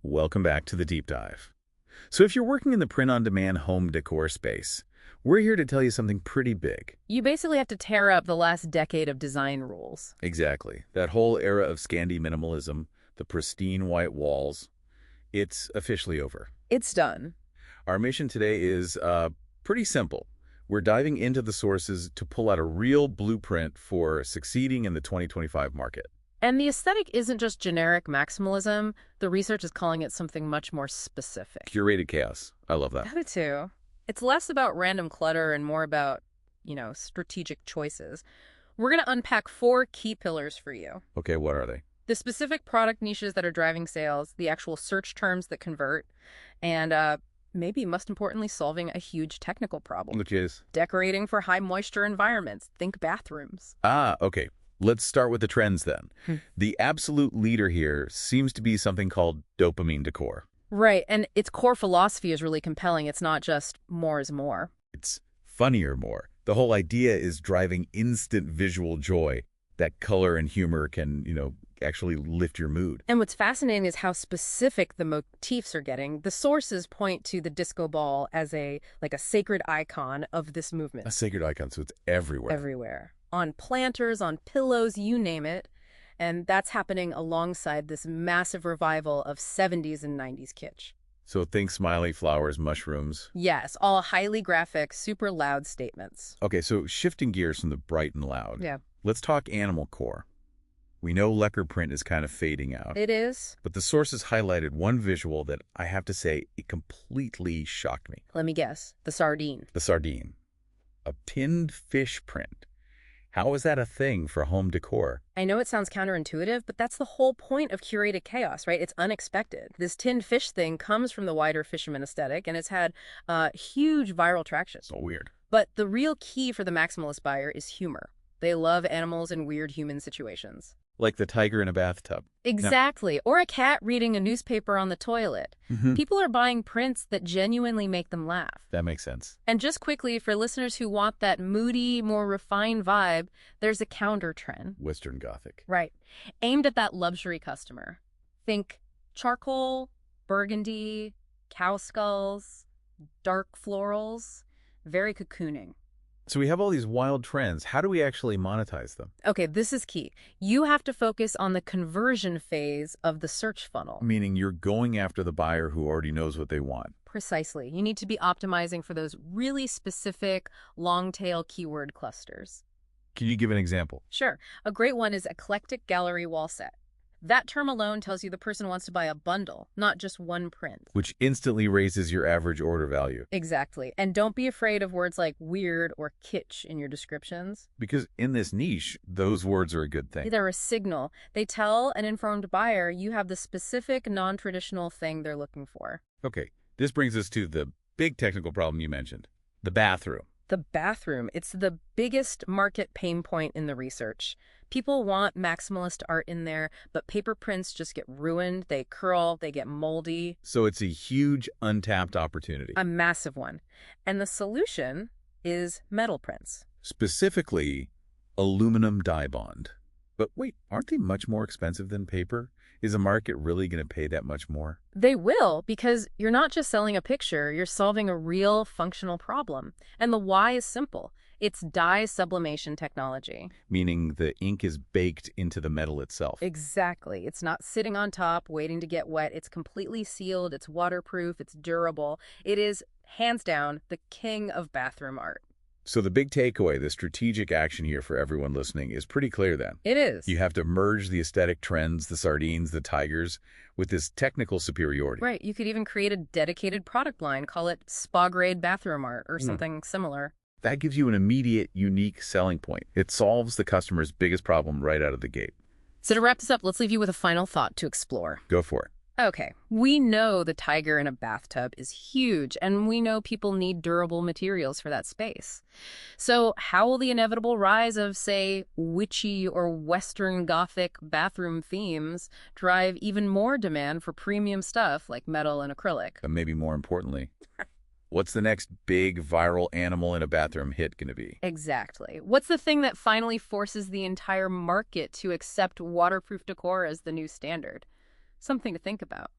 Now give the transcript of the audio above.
Welcome back to the deep dive. So if you're working in the print-on-demand home decor space, we're here to tell you something pretty big. You basically have to tear up the last decade of design rules. Exactly. That whole era of Scandi minimalism, the pristine white walls, it's officially over. It's done. Our mission today is pretty simple. We're diving into the sources to pull out a real blueprint for succeeding in the 2025 market. And the aesthetic isn't just generic maximalism. The research is calling it something much more specific. Curated chaos. I love that. I do too. It's less about random clutter and more about, strategic choices. We're going to unpack 4 key pillars for you. Okay, what are they? The specific product niches that are driving sales, the actual search terms that convert, and maybe most importantly, solving a huge technical problem. Which is? Decorating for high moisture environments. Think bathrooms. Okay. Let's start with the trends then. The absolute leader here seems to be something called dopamine decor. Right, and its core philosophy is really compelling. It's not just more is more. It's funnier more. The whole idea is driving instant visual joy. That color and humor can, actually lift your mood. And what's fascinating is how specific the motifs are getting. The sources point to the disco ball as a sacred icon of this movement. A sacred icon, so it's everywhere. Everywhere. On planters, on pillows, you name it. And that's happening alongside this massive revival of 70s and 90s kitsch. So think smiley flowers, mushrooms. Yes, all highly graphic, super loud statements. Okay, so shifting gears from the bright and loud. Yeah. Let's talk Animalcore. We know lacquer print is kind of fading out. It is. But the sources highlighted one visual that I have to say, it completely shocked me. Let me guess. The sardine. The sardine. A pinned fish print. How is that a thing for home decor? I know it sounds counterintuitive, but that's the whole point of curated chaos, right? It's unexpected. This tinned fish thing comes from the wider fisherman aesthetic, and it's had huge viral traction. So weird. But the real key for the maximalist buyer is humor. They love animals in weird human situations. Like the tiger in a bathtub. Exactly. No. Or a cat reading a newspaper on the toilet. People are buying prints that genuinely make them laugh. That makes sense. And just quickly, for listeners who want that moody, more refined vibe, there's a counter trend. Western Gothic. Right. Aimed at that luxury customer. Think charcoal, burgundy, cow skulls, dark florals, very cocooning. So we have all these wild trends. How do we actually monetize them? Okay, this is key. You have to focus on the conversion phase of the search funnel. Meaning you're going after the buyer who already knows what they want. Precisely. You need to be optimizing for those really specific long-tail keyword clusters. Can you give an example? Sure. A great one is eclectic gallery wall set. That term alone tells you the person wants to buy a bundle, not just one print. Which instantly raises your average order value. Exactly. And don't be afraid of words like weird or kitsch in your descriptions. Because in this niche, those words are a good thing. They're a signal. They tell an informed buyer you have the specific, non-traditional thing they're looking for. Okay, this brings us to the big technical problem you mentioned, the bathroom. The bathroom. It's the biggest market pain point in the research. People want maximalist art in there, but paper prints just get ruined, they curl, they get moldy. So it's a huge untapped opportunity. A massive one. And the solution is metal prints. Specifically, aluminum dye bond. But wait, aren't they much more expensive than paper? Is the market really going to pay that much more? They will, because you're not just selling a picture, you're solving a real functional problem. And the why is simple. It's dye sublimation technology. Meaning the ink is baked into the metal itself. Exactly. It's not sitting on top waiting to get wet. It's completely sealed. It's waterproof. It's durable. It is, hands down, the king of bathroom art. So the big takeaway, the strategic action here for everyone listening is pretty clear then. It is. You have to merge the aesthetic trends, the sardines, the tigers, with this technical superiority. Right. You could even create a dedicated product line, call it spa-grade bathroom art or something similar. That gives you an immediate, unique selling point. It solves the customer's biggest problem right out of the gate. So to wrap this up, let's leave you with a final thought to explore. Go for it. Okay, we know the tiger in a bathtub is huge, and we know people need durable materials for that space. So how will the inevitable rise of, say, witchy or Western Gothic bathroom themes drive even more demand for premium stuff like metal and acrylic? But maybe more importantly, what's the next big viral animal in a bathroom hit going to be? Exactly. What's the thing that finally forces the entire market to accept waterproof decor as the new standard? Something to think about.